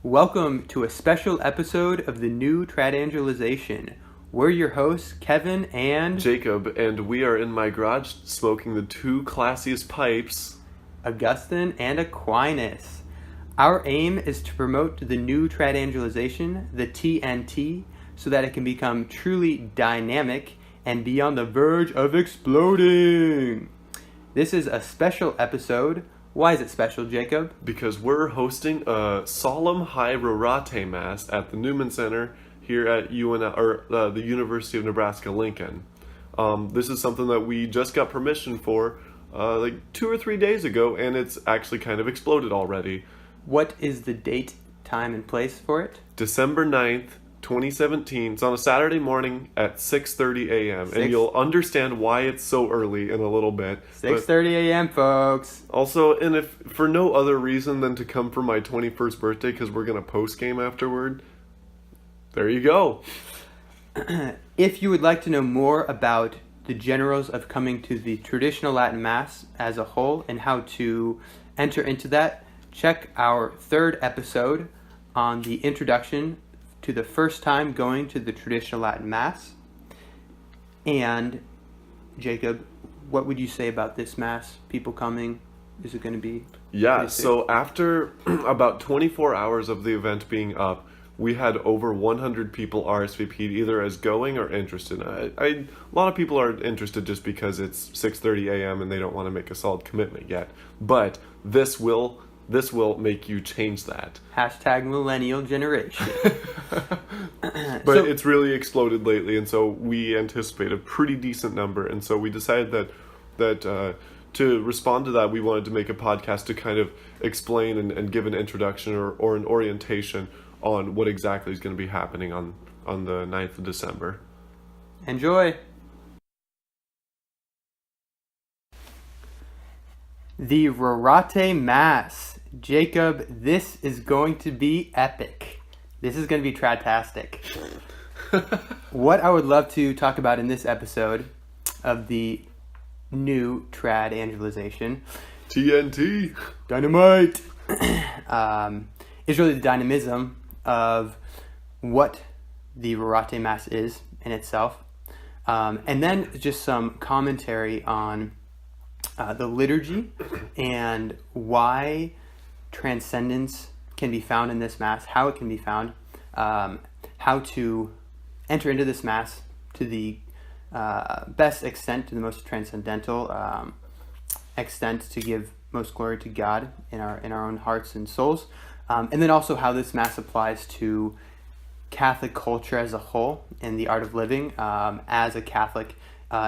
Welcome to a special episode of the new Divinization. We're your hosts, Kevin and Jacob, and we are in my garage smoking the two classiest pipes, Augustine and Aquinas. Our aim is to promote the new Divinization, the TNT, so that it can become truly dynamic and be on the verge of exploding. This is a special episode. Why is it special, Jacob? because we're hosting a Solemn High Rorate Mass at the Newman Center here at the University of Nebraska-Lincoln. This is something that we just got permission for like 2 or 3 days ago, and it's actually kind of exploded already. What is the date, time, and place for it? December 9th, 2017. It's on a Saturday morning at 6:30 a.m. And you'll understand why it's so early in a little bit. 6:30 a.m., folks. Also, and if for no other reason than to come for my 21st birthday, because we're going to post-game afterward, there you go. If you would like to know more about the generals of coming to the traditional Latin Mass as a whole and how to enter into that, check our third episode on the introduction to the first time going to the traditional Latin Mass. And, Jacob, what would you say about this Mass? People coming? Is it going to be? Yeah, so after about 24 hours of the event being up, we had over 100 people RSVP'd either as going or interested. A lot of people are interested just because it's 6:30 a.m. and they don't want to make a solid commitment yet. But this will make you change that. Hashtag millennial generation. But it's really exploded lately, and so we anticipate a pretty decent number. And so we decided that to respond to that, we wanted to make a podcast to kind of explain and give an introduction or an orientation on what exactly is going to be happening on the 9th of December. Enjoy! The Rorate Mass. Jacob, this is going to be epic. This is going to be trad-tastic. What I would love to talk about in this episode of the new Divinization, TNT! Dynamite! Is really the dynamism of what the Rorate Mass is in itself. And then just some commentary on the liturgy and why transcendence can be found in this Mass, how it can be found, how to enter into this Mass to the best extent, to the most transcendental extent, to give most glory to God in our own hearts and souls, and then also how this Mass applies to Catholic culture as a whole and the art of living as a Catholic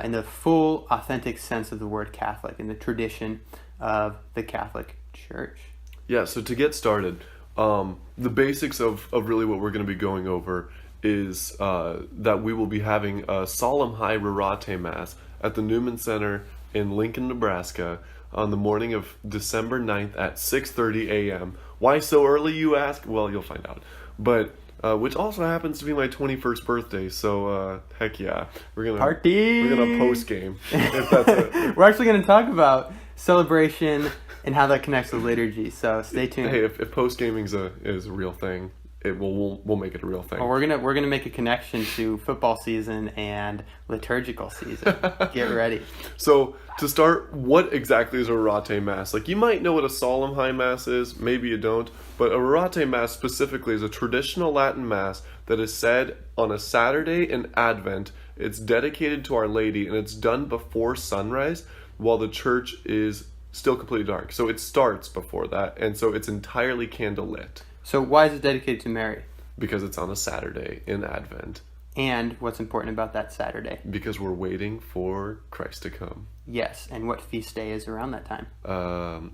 in the full, authentic sense of the word Catholic, in the tradition of the Catholic Church. Yeah, so to get started, the basics of really what we're going to be going over is that we will be having a Solemn High Rorate Mass at the Newman Center in Lincoln, Nebraska on the morning of December 9th at 6:30 a.m. Why so early, you ask? Well, you'll find out. But which also happens to be my 21st birthday, so heck yeah, we're gonna post game. If that's it. We're actually gonna talk about celebration and how that connects to liturgy. So stay tuned. Hey, if post gaming is a real thing, we'll make it a real thing. Well, we're gonna make a connection to football season and liturgical season. Get ready. So to start, what exactly is a Rorate Mass? Like, you might know what a Solemn High Mass is, maybe you don't, but a Rorate Mass specifically is a traditional Latin Mass that is said on a Saturday in Advent. It's dedicated to Our Lady, and it's done before sunrise while the church is still completely dark. So it starts before that, and so it's entirely candlelit. So why is it dedicated to Mary? Because it's on a Saturday in Advent. And what's important about that Saturday? Because we're waiting for Christ to come. Yes, and what feast day is around that time?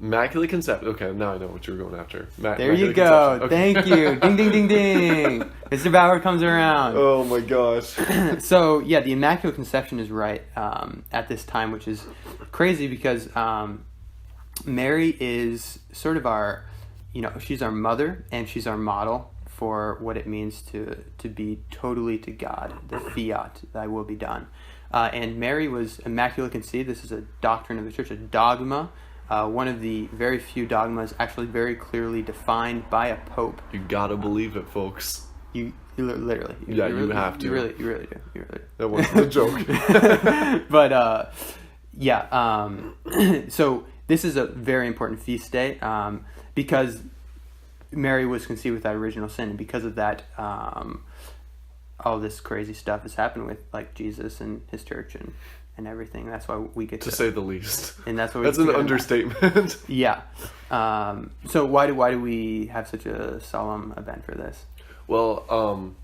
Immaculate Conception. Okay, now I know what you were going after. There you go. Okay. Thank you. Ding, ding, ding, ding. Mr. Bauer comes around. Oh my gosh. So, yeah, the Immaculate Conception is right at this time, which is crazy because Mary is sort of our, she's our mother and she's our model for what it means to be totally to God, the fiat, thy will be done. And Mary was immaculate conceived. This is a doctrine of the church, a dogma one of the very few dogmas actually very clearly defined by a pope. You gotta believe it, folks. You literally. You have to. You really do. That wasn't a joke. But so this is a very important feast day because Mary was conceived without original sin, and because of that, all this crazy stuff has happened with like Jesus and his church and everything. That's why we get to say the least. And that's why that's an understatement. Yeah. So why do we have such a solemn event for this? Well,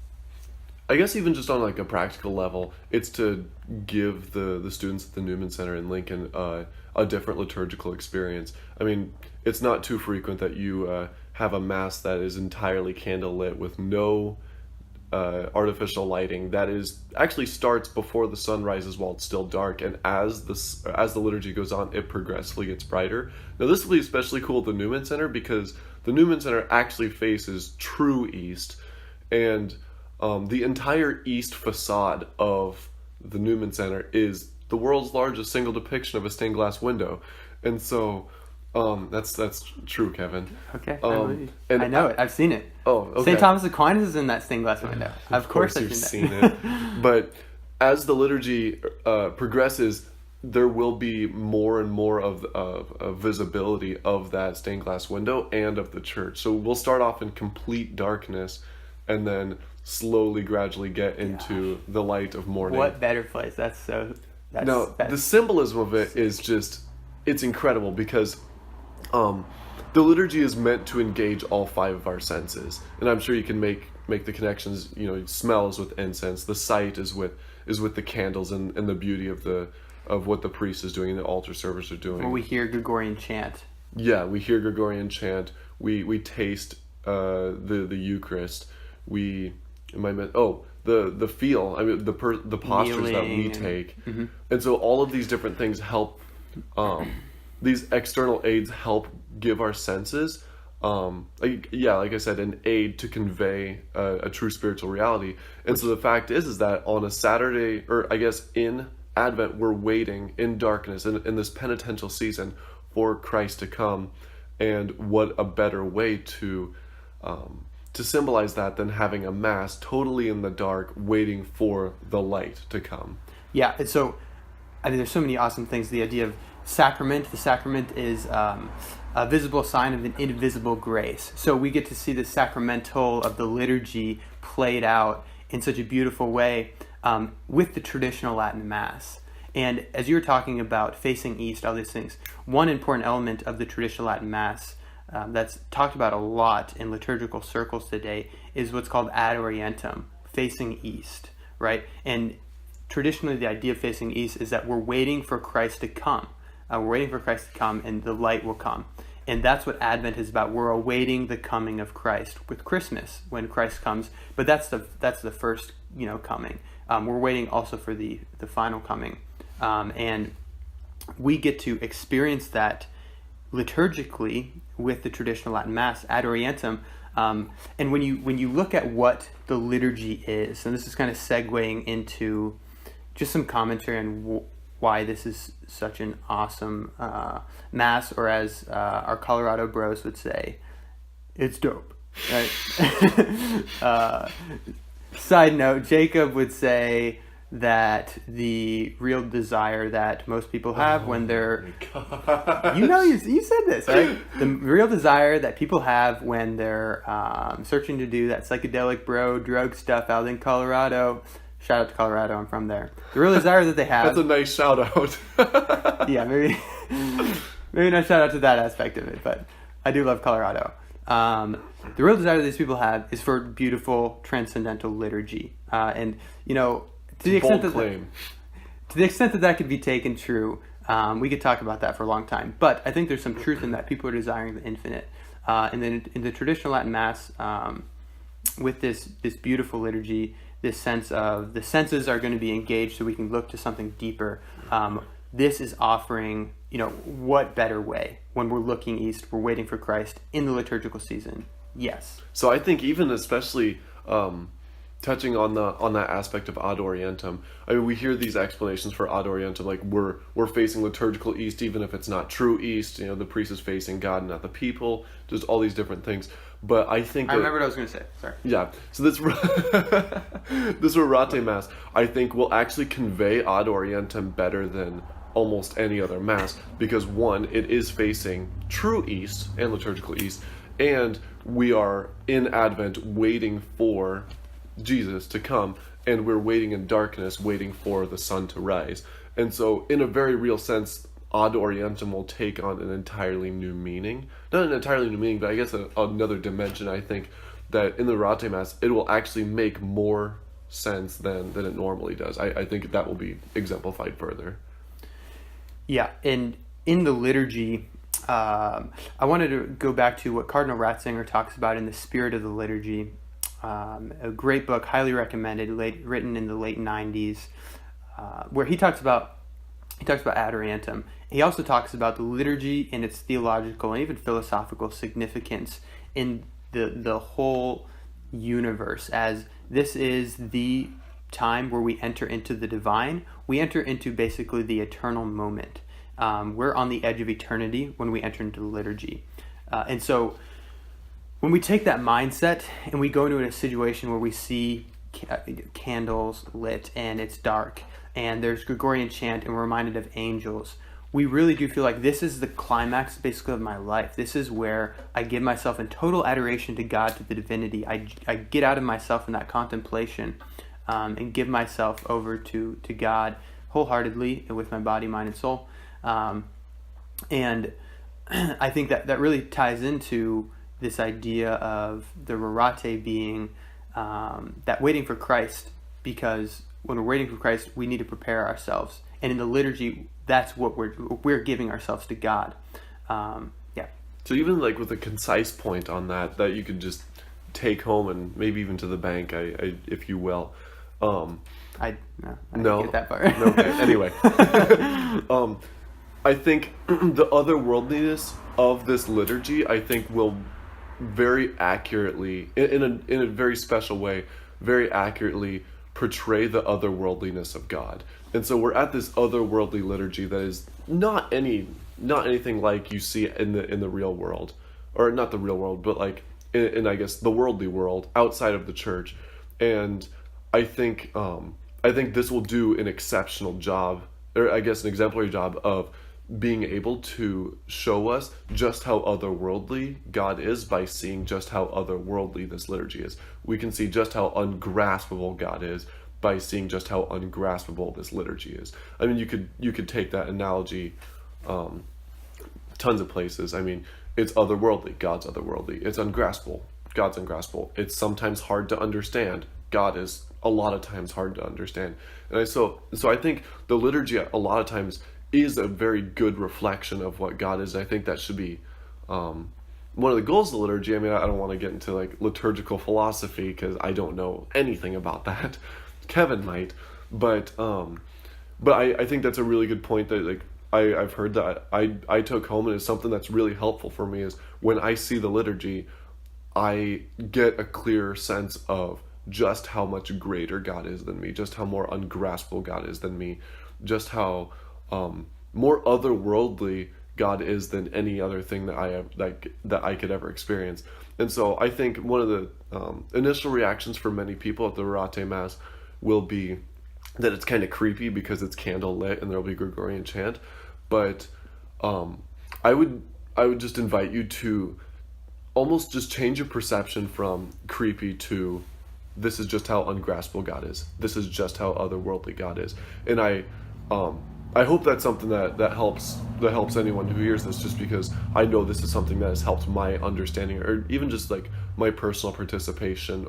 I guess even just on like a practical level, it's to give the students at the Newman Center in Lincoln a different liturgical experience. I mean, it's not too frequent that you have a mass that is entirely candlelit with no artificial lighting. That is actually starts before the sun rises while it's still dark, and as the liturgy goes on, it progressively gets brighter. Now, this will be especially cool at the Newman Center because the Newman Center actually faces true east, and the entire east facade of the Newman Center is the world's largest single depiction of a stained glass window. And so that's true, Kevin. Okay, I know it. I've seen it. Oh, okay. St. Thomas Aquinas is in that stained glass window. Of course I've seen it. But as the liturgy progresses, there will be more and more of visibility of that stained glass window and of the church. So we'll start off in complete darkness and then slowly, gradually get into the light of morning. What better place? That's the symbolism of it is just, it's incredible because the liturgy is meant to engage all five of our senses. And I'm sure you can make the connections, smell is with incense, the sight is with the candles and the beauty of what the priest is doing and the altar servers are doing. Or we hear Gregorian chant. Yeah, we hear Gregorian chant. We taste the Eucharist. The feel. I mean, the postures Kneeling that we take, and so all of these different things help. These external aids help give our senses, like I said, an aid to convey a true spiritual reality. And so the fact is that on a Saturday, or I guess in Advent, we're waiting in darkness in this penitential season for Christ to come, and what a better way to symbolize that than having a mass totally in the dark waiting for the light to come. Yeah, and so I mean there's so many awesome things. The idea of sacrament. The sacrament is a visible sign of an invisible grace. So we get to see the sacramental of the liturgy played out in such a beautiful way with the traditional Latin Mass. And as you were talking about facing east, all these things, one important element of the traditional Latin Mass that's talked about a lot in liturgical circles today is what's called ad orientem, facing east, right? And traditionally the idea of facing east is that we're waiting for Christ to come. We're waiting for Christ to come and the light will come. And that's what Advent is about. We're awaiting the coming of Christ with Christmas when Christ comes. But that's the first coming. We're waiting also for the final coming. And we get to experience that liturgically with the traditional Latin Mass, ad orientem. And when you look at what the liturgy is, and this is kind of segueing into just some commentary on why this is such an awesome Mass, or as our Colorado bros would say, it's dope, right? Side note, Jacob would say that the real desire that most people have when they're you said this, right? The real desire that people have when they're searching to do that psychedelic bro drug stuff out in Colorado. Shout out to Colorado, I'm from there. The real desire that they have. That's a nice shout out. Yeah, maybe not shout out to that aspect of it, but I do love Colorado. The real desire that these people have is for beautiful transcendental liturgy, and to the extent that could be taken true, we could talk about that for a long time. But I think there's some truth in that. People are desiring the infinite, and then in the traditional Latin Mass, with this beautiful liturgy, this sense of the senses are going to be engaged, so we can look to something deeper. This is offering, what better way when we're looking east, we're waiting for Christ in the liturgical season. Yes. So I think even especially touching on that aspect of ad orientem, I mean, we hear these explanations for ad orientem, like we're facing liturgical east, even if it's not true east. You know, the priest is facing God, not the people. Just all these different things. But I think I remember what I was going to say. Sorry. Yeah. So this this Rorate Mass, I think, will actually convey ad orientem better than almost any other Mass, because one, it is facing true east and liturgical east, and we are in Advent waiting for Jesus to come, and we're waiting in darkness, waiting for the sun to rise. And so in a very real sense, ad orientem will take on an entirely new meaning. Not an entirely new meaning, but I guess another dimension. I think that in the Rorate Mass, it will actually make more sense than it normally does. I think that will be exemplified further. Yeah, and in the liturgy, I wanted to go back to what Cardinal Ratzinger talks about in the Spirit of the Liturgy. A great book, highly recommended, written in the late 90s, where he talks about ad orientem. He also talks about the liturgy and its theological and even philosophical significance in the whole universe, as this is the time where we enter into the divine. We enter into basically the eternal moment. We're on the edge of eternity when we enter into the liturgy. And so when we take that mindset and we go into a situation where we see candles lit and it's dark and there's Gregorian chant and we're reminded of angels, we really do feel like this is the climax basically of my life. This is where I give myself in total adoration to God, to the divinity. I get out of myself in that contemplation and give myself over to God wholeheartedly with my body, mind, and soul. And I think that really ties into this idea of the Rorate being that waiting for Christ, because when we're waiting for Christ, we need to prepare ourselves. And in the liturgy, that's what we're giving ourselves to God. Yeah. So even like with a concise point on that you could just take home and maybe even to the bank, if you will. I didn't get that far. Okay. Anyway, I think the otherworldliness of this liturgy, I think, will very accurately, in a very special way, very accurately portray the otherworldliness of God. And so we're at this otherworldly liturgy that is not anything like you see in the real world, or not the real world, but like in I guess the worldly world outside of the church. And I think this will do an exceptional job, or I guess an exemplary job of being able to show us just how otherworldly God is by seeing just how otherworldly this liturgy is. We can see just how ungraspable God is by seeing just how ungraspable this liturgy is. I mean, you could take that analogy tons of places. I mean, it's otherworldly, God's otherworldly. It's ungraspable, God's ungraspable. It's sometimes hard to understand. God is a lot of times hard to understand. And so I think the liturgy a lot of times is a very good reflection of what God is. I think that should be one of the goals of the liturgy. I mean, I don't want to get into like liturgical philosophy because I don't know anything about that. Kevin might, but I think that's a really good point that like I've heard that I took home, and it's something that's really helpful for me, is when I see the liturgy, I get a clearer sense of just how much greater God is than me, just how more ungraspable God is than me, just how more otherworldly God is than any other thing that I could ever experience. And so I think one of the initial reactions for many people at the Rorate Mass will be that it's kind of creepy because it's candle lit and there'll be Gregorian chant. But I would just invite you to almost just change your perception from creepy to this is just how ungraspable God is. This is just how otherworldly God is. And I hope that's something that helps anyone who hears this, just because I know this is something that has helped my understanding, or even just like my personal participation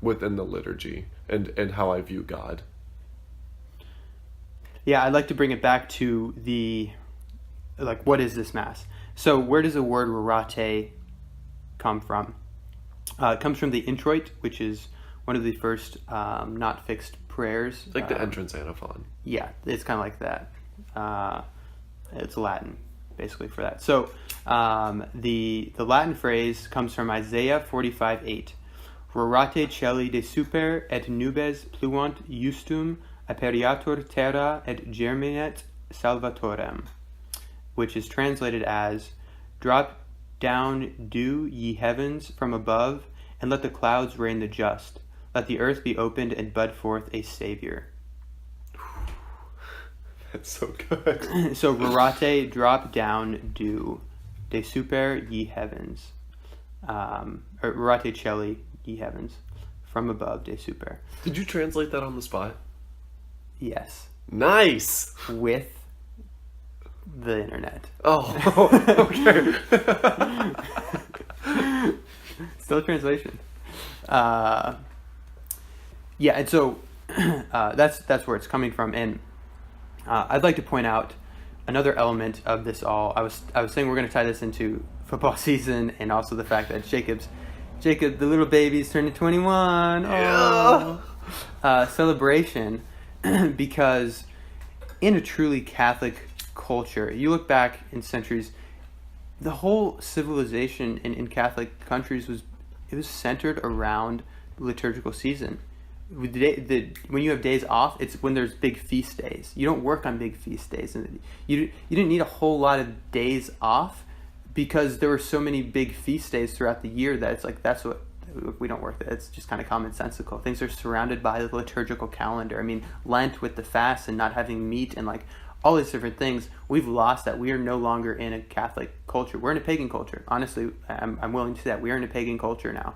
within the liturgy and how I view God. Yeah, I'd like to bring it back to what is this Mass? So where does the word Rorate come from? It comes from the introit, which is one of the first not fixed prayers. It's like the entrance antiphon. Yeah, it's kind of like that. It's Latin, basically, for that. So the Latin phrase comes from Isaiah 45:8, Rorate celi de super et nubes pluant justum aperiatur terra et germinet salvatorem, which is translated as, drop down dew, ye heavens, from above, and let the clouds rain the just. Let the earth be opened and bud forth a Savior. That's so good. So, Rorate, drop down dew. De super, ye heavens. Rorate celi, ye heavens. From above, de super. Did you translate that on the spot? Yes. Nice! With the internet. Oh, okay. Still a translation. Yeah, and so that's where it's coming from. And I'd like to point out another element of this all. I was saying we're going to tie this into football season, and also the fact that Jacob, the little baby's turning 21. Oh, celebration, because in a truly Catholic culture, you look back in centuries, the whole civilization in Catholic countries was centered around the liturgical season. When you have days off, it's when there's big feast days. You don't work on big feast days, and you didn't need a whole lot of days off because there were so many big feast days throughout the year that it's like that's what we don't work. It's just kind of commonsensical. Things are surrounded by the liturgical calendar. I mean, Lent with the fast and not having meat and like all these different things, we've lost that. We are no longer in a Catholic culture. We're in a pagan culture. Honestly, I'm willing to say that. We are in a pagan culture now.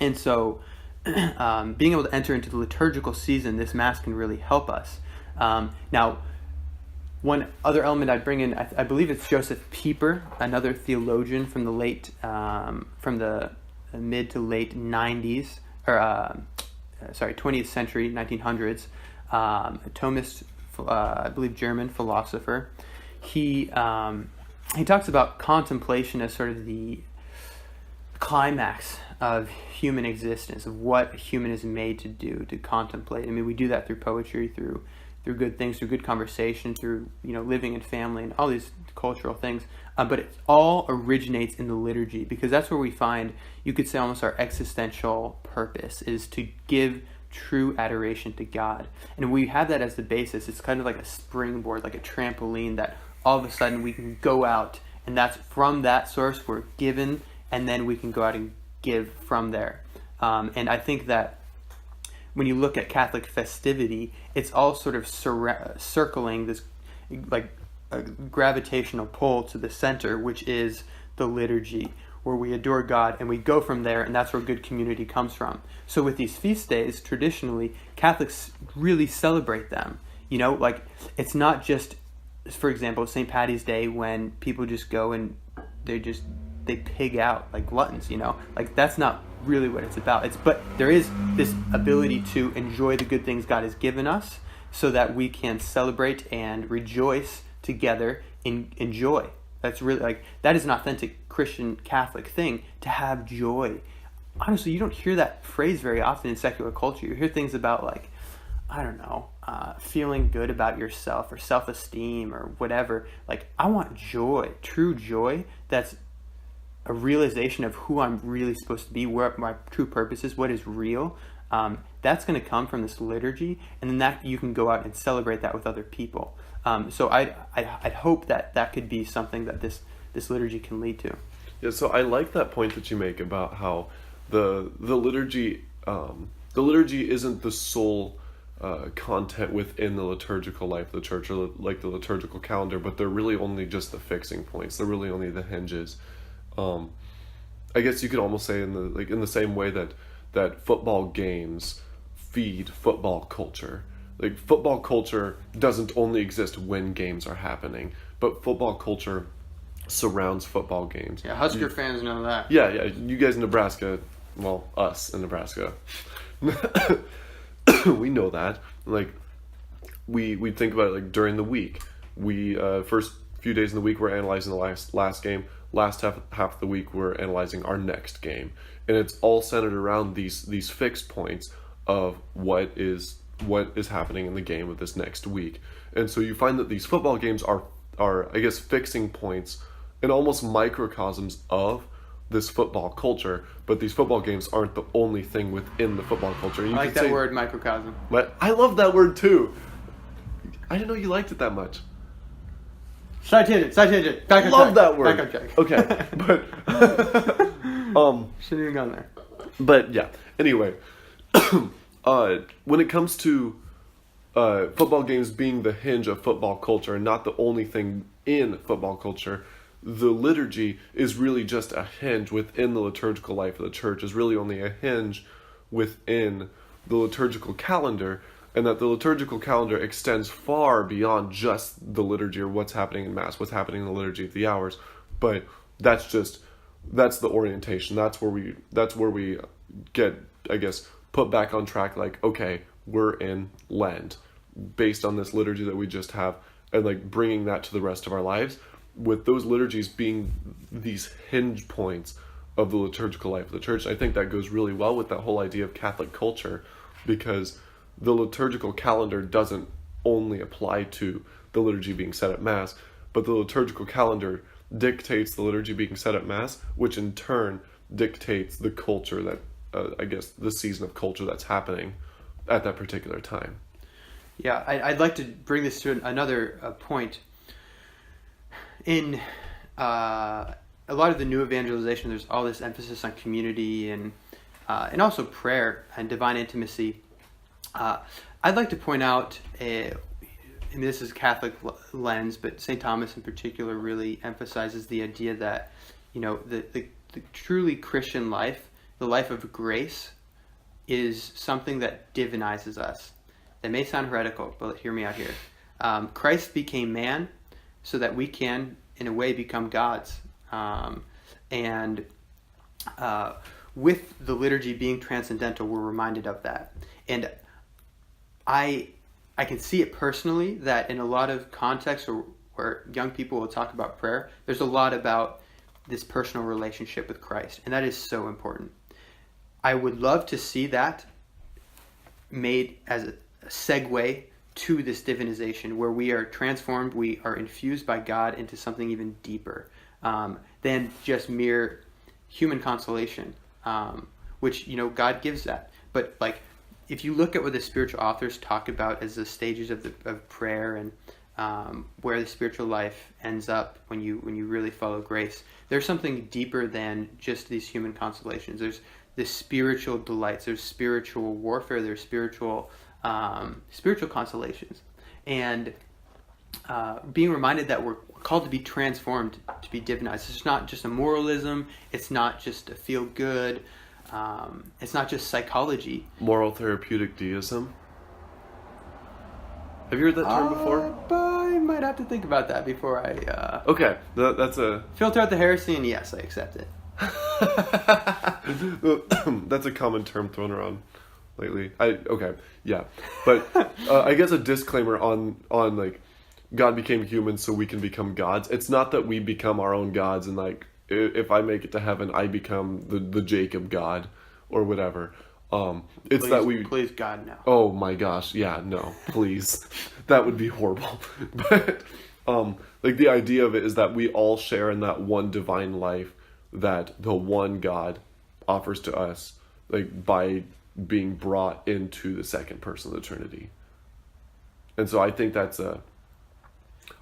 And so being able to enter into the liturgical season, this Mass can really help us. Now, one other element I'd bring in, I believe it's Joseph Pieper, another theologian from the mid to late 90s, or 20th century, 1900s, a Thomist, I believe German philosopher. He talks about contemplation as sort of the climax of human existence, of what human is made to do, to contemplate. I mean, we do that through poetry, through good things, through good conversation, through living in family and all these cultural things. But it all originates in the liturgy, because that's where we find, you could say, almost our existential purpose is to give true adoration to God. And we have that as the basis. It's kind of like a springboard, like a trampoline that all of a sudden we can go out, and that's from that source we're given, and then we can go out and give from there. And I think that when you look at Catholic festivity, it's all sort of circling this like a gravitational pull to the center, which is the liturgy, where we adore God and we go from there, and that's where good community comes from. So with these feast days, traditionally, Catholics really celebrate them. Like it's not just, for example, St. Patty's Day, when people just go and they pig out like gluttons, like that's not really what it's about. But there is this ability to enjoy the good things God has given us, so that we can celebrate and rejoice together in joy. That's really that is an authentic Christian Catholic thing, to have joy. Honestly, you don't hear that phrase very often in secular culture. You hear things about feeling good about yourself or self-esteem or whatever. I want joy, true joy, that's a realization of who I'm really supposed to be, where my true purpose is, what is real. That's going to come from this liturgy, and then that you can go out and celebrate that with other people. So I'd hope that could be something that this liturgy can lead to. Yeah, so I like that point that you make about how the liturgy isn't the sole content within the liturgical life of the church, or like the liturgical calendar, but they're really only just the fixing points. They're really only the hinges. I guess you could almost say in the same way that football games feed football culture. Like, football culture doesn't only exist when games are happening, but football culture surrounds football games. Yeah, Husker fans know that. Yeah, you guys in Nebraska, well, us in Nebraska, we know that. Like, we think about it during the week. We first few days in the week we're analyzing the last game. Last half of the week we're analyzing our next game, and it's all centered around these fixed points of what is happening in the game of this next week. And so you find that these football games are I guess fixing points and almost microcosms of this football culture, but these football games aren't the only thing within the football culture. And you I like could that say, word, microcosm. But I love that word too. I didn't know you liked it that much. Side tangent. Love that word. Back on track. Okay, but shouldn't even gone there. But yeah. Anyway, when it comes to football games being the hinge of football culture and not the only thing in football culture, the liturgy is really just a hinge within the liturgical life of the church. Is really only a hinge within the liturgical calendar, and that the liturgical calendar extends far beyond just the liturgy or what's happening in Mass, what's happening in the liturgy of the hours. But that's the orientation. That's where we get, I guess, put back on track. Like, okay, we're in Lent, based on this liturgy that we just have, and like bringing that to the rest of our lives, with those liturgies being these hinge points of the liturgical life of the church. I think that goes really well with that whole idea of Catholic culture, because the liturgical calendar doesn't only apply to the liturgy being said at Mass, but the liturgical calendar dictates the liturgy being said at Mass, which in turn dictates the culture that, I guess, the season of culture that's happening at that particular time. Yeah, I'd like to bring this to another point. In a lot of the new evangelization, there's all this emphasis on community and also prayer and divine intimacy. I'd like to point out, I mean, this is Catholic lens, but St. Thomas in particular really emphasizes the idea that, you know, the truly Christian life, the life of grace, is something that divinizes us. That may sound heretical, but hear me out here. Christ became man so that we can, in a way, become gods. With the liturgy being transcendental, we're reminded of that. And I can see it personally that in a lot of contexts where young people will talk about prayer, there's a lot about this personal relationship with Christ, and that is so important. I would love to see that made as a segue to this divinization, where we are transformed, we are infused by God into something even deeper than just mere human consolation, which, you know, God gives that. But like, if you look at what the spiritual authors talk about as the stages of prayer and where the spiritual life ends up when you really follow grace, there's something deeper than just these human consolations. There's the spiritual delights, there's spiritual warfare, there's spiritual consolations, and being reminded that we're called to be transformed, to be divinized. It's not just a moralism, it's not just a feel good, it's not just psychology. Moral therapeutic deism. Have you heard that term before? I might have to think about that before I Okay, that's a filter out the heresy, and yes, I accept it. That's a common term thrown around lately. But I guess a disclaimer on like, God became human so we can become gods. It's not that we become our own gods and like, if I make it to heaven, I become the Jacob God or whatever. It's that we... Please, God, no. Oh my gosh, yeah, no, please. That would be horrible. But like, the idea of it is that we all share in that one divine life that the one God offers to us, like, by being brought into the second person of the Trinity. And so I think that's a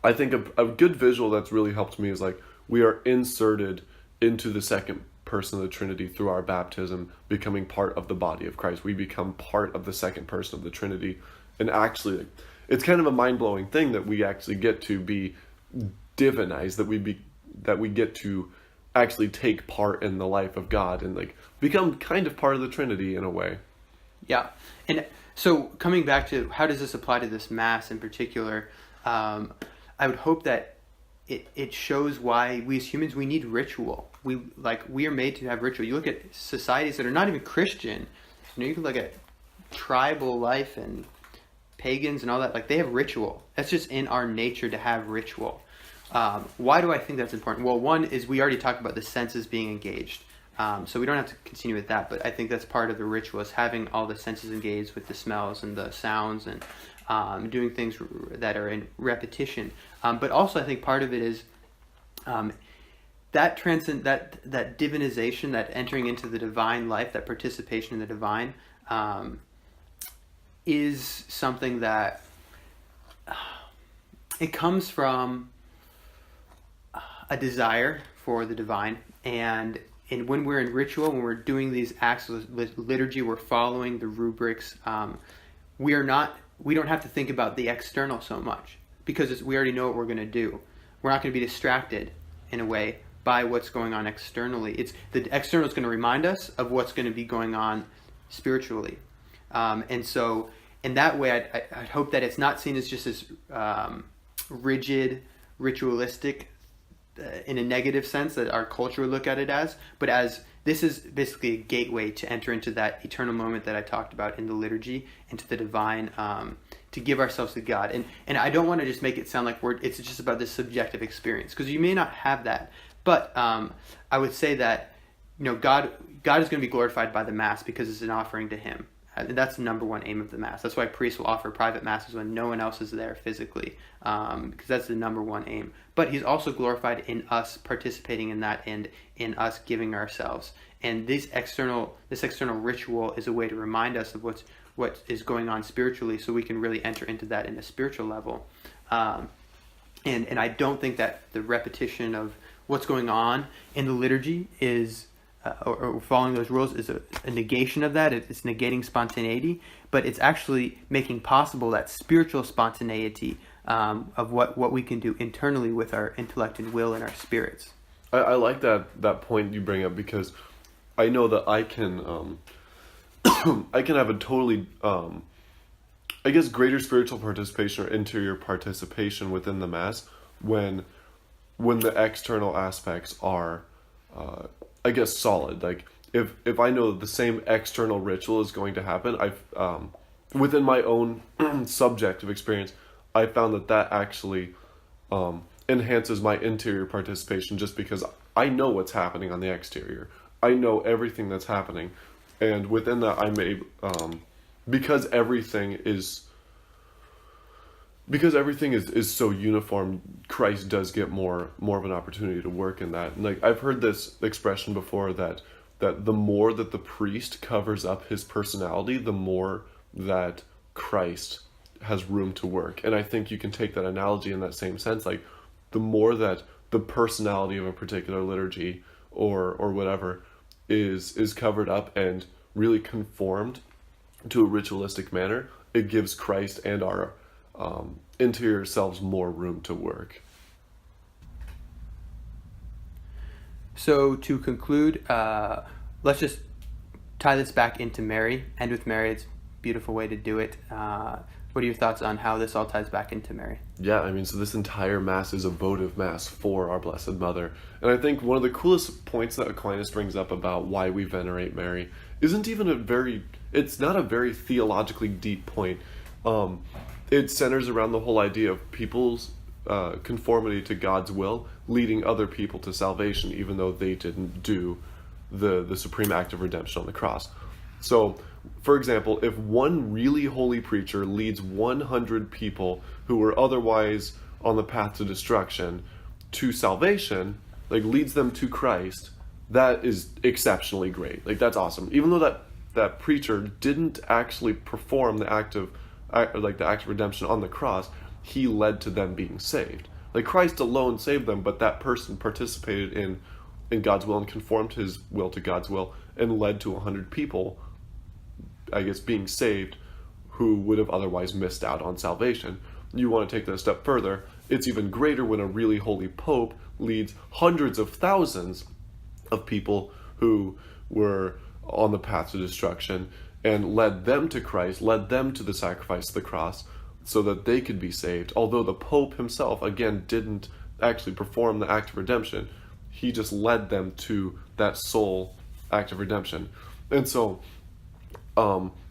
good visual that's really helped me is like, we are inserted into the second person of the Trinity through our baptism, becoming part of the body of Christ. We become part of the second person of the Trinity. And actually, it's kind of a mind-blowing thing that we actually get to be divinized, that we get to actually take part in the life of God and like become kind of part of the Trinity in a way. Yeah. And so coming back to how does this apply to this Mass in particular, I would hope that it shows why we as humans, we need ritual. We are made to have ritual. You look at societies that are not even Christian, you know, you can look at tribal life and pagans and all that, like, they have ritual. That's just in our nature to have ritual. Why do I think that's important? Well, one is we already talked about the senses being engaged. So we don't have to continue with that, but I think that's part of the ritual, is having all the senses engaged with the smells and the sounds and doing things that are in repetition. But also I think part of it is that divinization, that entering into the divine life, that participation in the divine, is something that it comes from a desire for the divine. And when we're in ritual, when we're doing these acts of liturgy, we're following the rubrics. We don't have to think about the external so much, because we already know what we're going to do. We're not going to be distracted in a way by what's going on externally. The external is going to remind us of what's going to be going on spiritually. And so in that way, I hope that it's not seen as just as rigid, ritualistic, in a negative sense that our culture would look at it as, but as this is basically a gateway to enter into that eternal moment that I talked about in the liturgy, into the divine, to give ourselves to God. And I don't want to just make it sound like it's just about this subjective experience, because you may not have that. But I would say that, God is going to be glorified by the Mass because it's an offering to Him. And that's the number one aim of the Mass. That's why priests will offer private Masses when no one else is there physically, because that's the number one aim. But He's also glorified in us participating in that, and in us giving ourselves. And this external ritual is a way to remind us of what is going on spiritually, so we can really enter into that in a spiritual level. And I don't think that the repetition of what's going on in the liturgy is or following those rules is a negation of that. It's negating spontaneity, but it's actually making possible that spiritual spontaneity of what we can do internally with our intellect and will and our spirits. I like that point you bring up, because I know that I can I can have a totally greater spiritual participation or interior participation within the Mass when the external aspects are solid. Like if I know the same external ritual is going to happen, I've within my own subjective experience, I found that actually enhances my interior participation, just because I know what's happening on the exterior. I know everything that's happening, and within that I'm able, because everything is so uniform, Christ does get more of an opportunity to work in that. And like I've heard this expression before, that the more that the priest covers up his personality, the more that Christ has room to work. And I think you can take that analogy in that same sense. Like the more that the personality of a particular liturgy or whatever is covered up and really conformed to a ritualistic manner, it gives Christ and our interior selves more room to work. So to conclude, let's just tie this back into Mary. End with Mary. It's a beautiful way to do it. What are your thoughts on how this all ties back into Mary? Yeah, so this entire Mass is a votive Mass for our Blessed Mother. And I think one of the coolest points that Aquinas brings up about why we venerate Mary isn't even it's not a very theologically deep point. It centers around the whole idea of people's conformity to God's will, leading other people to salvation, even though they didn't do the supreme act of redemption on the cross. So, for example, if one really holy preacher leads 100 people who were otherwise on the path to destruction to salvation, like leads them to Christ, that is exceptionally great. Like that's awesome. Even though that preacher didn't actually perform the act of redemption on the cross, he led to them being saved. Like Christ alone saved them, but that person participated in God's will and conformed his will to God's will and led to 100 people, being saved, who would have otherwise missed out on salvation. You want to take that a step further, it's even greater when a really holy pope leads hundreds of thousands of people who were on the path to destruction and led them to Christ, led them to the sacrifice of the cross, so that they could be saved. Although the Pope himself, again, didn't actually perform the act of redemption, he just led them to that sole act of redemption. And so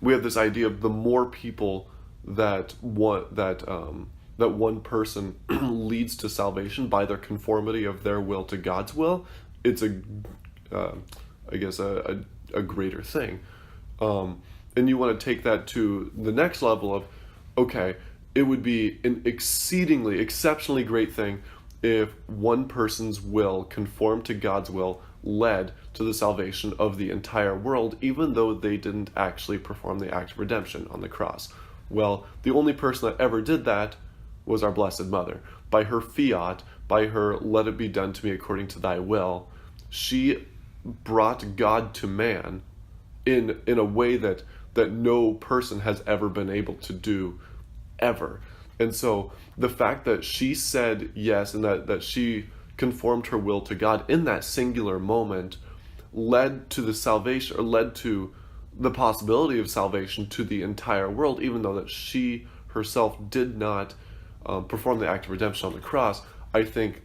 we have this idea of the more people that one person leads to salvation by their conformity of their will to God's will, it's a greater thing. And you want to take that to the next level of, okay, it would be an exceptionally great thing if one person's will conformed to God's will led to the salvation of the entire world, even though they didn't actually perform the act of redemption on the cross. Well, the only person that ever did that was our Blessed Mother. By her fiat, by her "let it be done to me according to thy will," she brought God to man in a way that no person has ever been able to do, ever. And so the fact that she said yes, and that she conformed her will to God in that singular moment, led to the salvation, or led to the possibility of salvation to the entire world, even though that she herself did not perform the act of redemption on the cross. I think,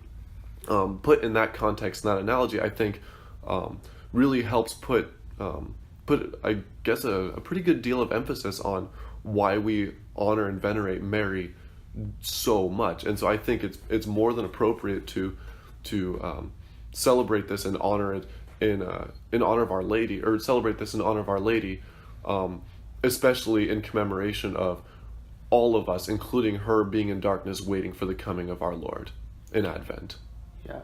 put in that context, in that analogy, I think really helps put I guess a pretty good deal of emphasis on why we honor and venerate Mary so much. And so I think it's more than appropriate to celebrate this and honor it in honor of Our Lady, or celebrate this in honor of Our Lady, especially in commemoration of all of us, including her, being in darkness waiting for the coming of our Lord in Advent. Yeah.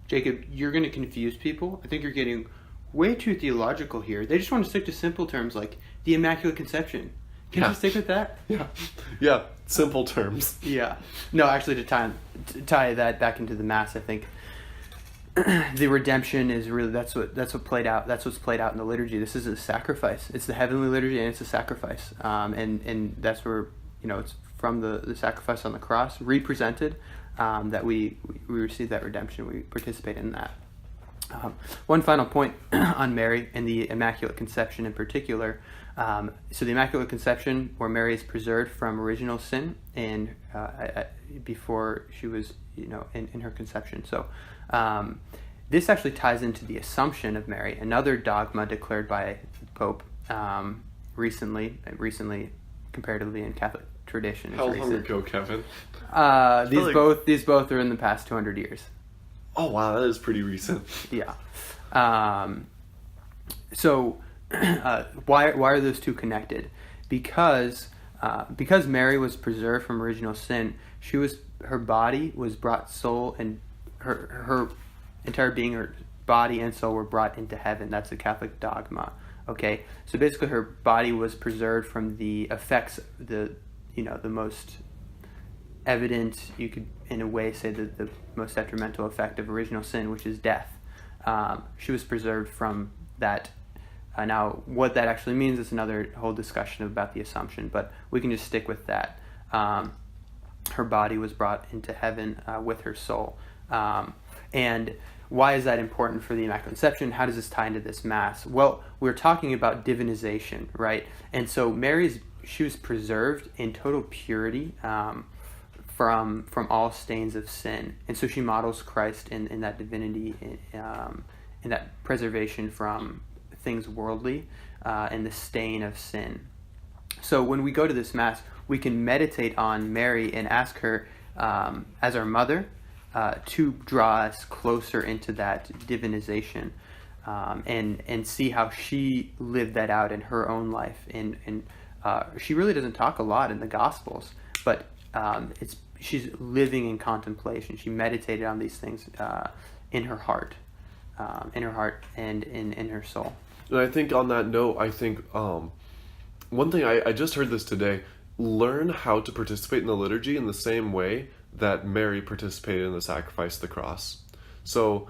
Jacob, you're going to confuse people. I think you're getting way too theological here. They just want to stick to simple terms like the Immaculate Conception. Can you stick with that? Yeah, simple terms. Yeah. No, actually, to tie that back into the Mass, I think the redemption is really that's what's played out. That's what's played out in the liturgy. This is a sacrifice. It's the heavenly liturgy, and it's a sacrifice. And that's where, it's from the sacrifice on the cross, represented, that we receive that redemption. We participate in that. One final point on Mary and the Immaculate Conception in particular. So the Immaculate Conception, where Mary is preserved from original sin and before she was, in her conception. So this actually ties into the Assumption of Mary, another dogma declared by Pope recently, comparatively in Catholic tradition. How long ago, Kevin? These both are in the past 200 years. Oh wow, that is pretty recent. Yeah. So why are those two connected? Because Mary was preserved from original sin, her body was brought, soul and her entire being, her body and soul were brought into heaven. That's a Catholic dogma. Okay, so basically her body was preserved from the effects, the most evident, you could in a way say that the most detrimental effect of original sin, which is death. She was preserved from that. Now, what that actually means is another whole discussion about the Assumption, but we can just stick with that. Her body was brought into heaven with her soul. And why is that important for the Immaculate Conception? How does this tie into this Mass? Well, we're talking about divinization, right? And so she was preserved in total purity from all stains of sin. And so she models Christ in that divinity, in that preservation from things worldly, and the stain of sin. So when we go to this Mass, we can meditate on Mary and ask her, as our mother, to draw us closer into that divinization, and see how she lived that out in her own life. And she really doesn't talk a lot in the Gospels, but she's living in contemplation. She meditated on these things in her heart, and in her soul. And I think on that note, one thing I just heard this today: learn how to participate in the liturgy in the same way that Mary participated in the sacrifice of the cross. So,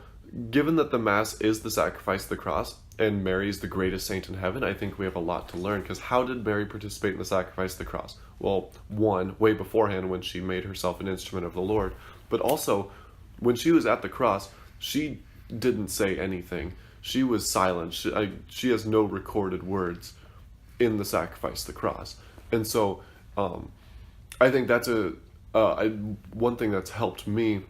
given that the Mass is the sacrifice of the cross, and Mary is the greatest saint in heaven, I think we have a lot to learn, because how did Mary participate in the sacrifice of the cross? Well, one, way beforehand when she made herself an instrument of the Lord, but also when she was at the cross, she didn't say anything. She was silent. She has no recorded words in the sacrifice of the cross. And so I think that's one thing that's helped me,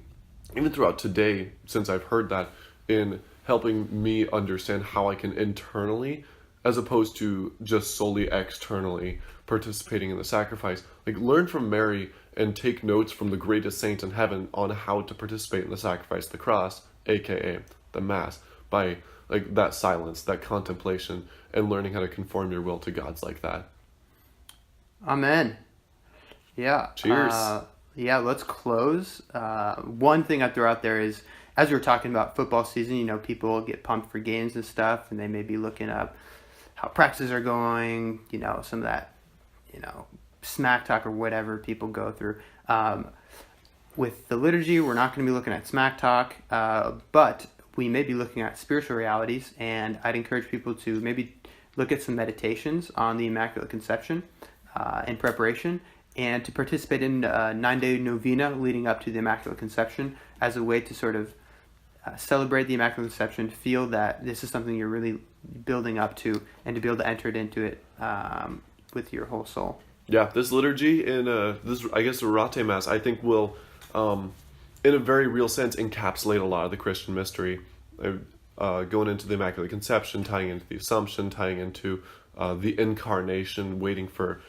even throughout today, since I've heard that, in helping me understand how I can internally, as opposed to just solely externally, participating in the sacrifice. Learn from Mary and take notes from the greatest saint in heaven on how to participate in the sacrifice of the cross, aka the Mass, by that silence, that contemplation, and learning how to conform your will to God's like that. Amen. Yeah. Cheers. Yeah, let's close. One thing I throw out there is, as we were talking about football season, people get pumped for games and stuff, and they may be looking up how practices are going, some of that, smack talk or whatever people go through. With the liturgy, we're not going to be looking at smack talk, but we may be looking at spiritual realities, and I'd encourage people to maybe look at some meditations on the Immaculate Conception in preparation, and to participate in a 9-day novena leading up to the Immaculate Conception as a way to sort of celebrate the Immaculate Conception, feel that this is something you're really building up to, and to be able to enter it into it with your whole soul. Yeah, this liturgy and this, I guess, Rorate Mass, I think will, in a very real sense, encapsulate a lot of the Christian mystery, going into the Immaculate Conception, tying into the Assumption, tying into the Incarnation, waiting for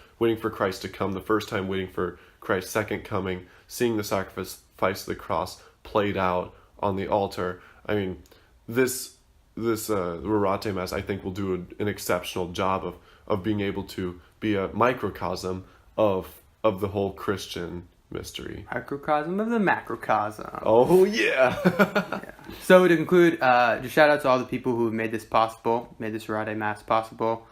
Christ to come the first time, waiting for Christ's second coming, seeing the sacrifice of the cross played out on the altar. I mean, this Rorate Mass, I think, will do an exceptional job of being able to be a microcosm of the whole Christian mystery. Microcosm of the macrocosm. Oh, yeah. Yeah. So to conclude, just shout out to all the people who made this possible, made this Rorate Mass possible.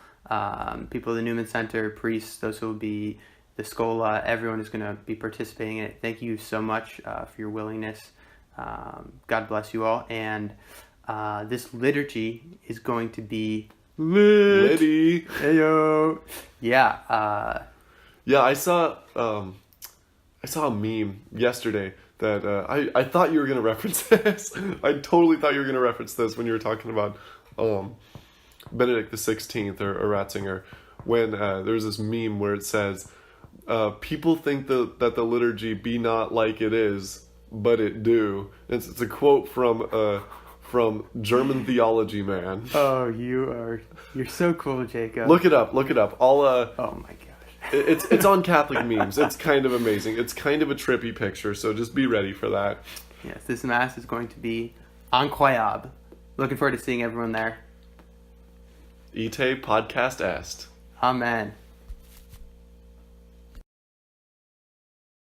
People at the Newman Center, priests, those who will be the Schola, everyone is going to be participating in it. Thank you so much for your willingness. God bless you all. And this liturgy is going to be lit. Liddy. Heyo. Yeah. Yeah, I saw a meme yesterday that I thought you were going to reference this. I totally thought you were going to reference this when you were talking about Benedict XVI or Ratzinger, when there's this meme where it says, people think that the liturgy be not like it is, but it do. It's a quote from German Theology Man. Oh, you're so cool, Jacob. Look it up. I'll Oh my gosh. It's on Catholic memes. It's kind of amazing. It's kind of a trippy picture, so just be ready for that. Yes, this Mass is going to be incroyable. Looking forward to seeing everyone there. Ite podcast est. Amen.